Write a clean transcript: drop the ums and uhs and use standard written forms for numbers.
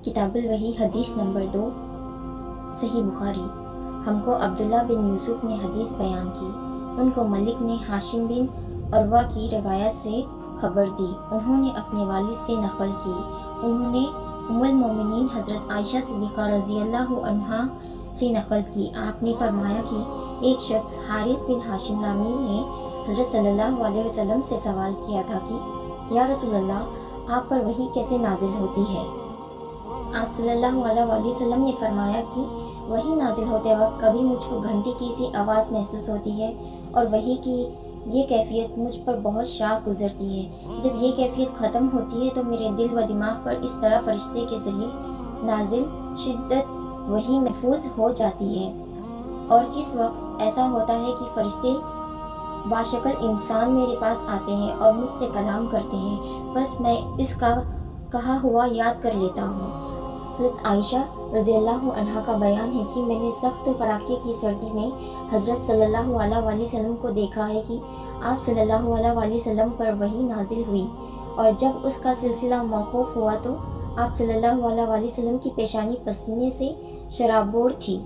کتاب الوحی حدیث نمبر 2 صحیح بخاری۔ ہم کو عبداللہ بن یوسف نے حدیث بیان کی، ان کو ملک نے ہاشم بن عروہ کی روایت سے خبر دی، انہوں نے اپنے والد سے نقل کی، انہوں نے ام المومنین حضرت عائشہ صدیقہ رضی اللہ عنہا سے نقل کی۔ آپ نے فرمایا کہ ایک شخص حارث بن ہاشم نامی نے حضرت صلی اللہ علیہ وسلم سے سوال کیا تھا کہ یا رسول اللہ، آپ پر وحی کیسے نازل ہوتی ہے؟ آپ صلی اللہ علیہ وسلم نے فرمایا کہ وحی نازل ہوتے وقت کبھی مجھ کو گھنٹی کی سی آواز محسوس ہوتی ہے اور وحی کی یہ کیفیت مجھ پر بہت شاق گزرتی ہے۔ جب یہ کیفیت ختم ہوتی ہے تو میرے دل و دماغ پر اس طرح فرشتے کے ذریعے نازل شدت وحی محفوظ ہو جاتی ہے، اور کس وقت ایسا ہوتا ہے کہ فرشتے باشکل انسان میرے پاس آتے ہیں اور مجھ سے کلام کرتے ہیں، بس میں اس کا کہا ہوا یاد کر لیتا ہوں۔ حضرت عائشہ رضی اللہ عنہا کا بیان ہے کہ میں نے سخت کڑاکے کی سردی میں حضرت صلی اللہ علیہ وسلم کو دیکھا ہے کہ آپ صلی اللہ علیہ وسلم پر وحی نازل ہوئی، اور جب اس کا سلسلہ موقوف ہوا تو آپ صلی اللہ علیہ وسلم کی پیشانی پسینے سے شرابور تھی۔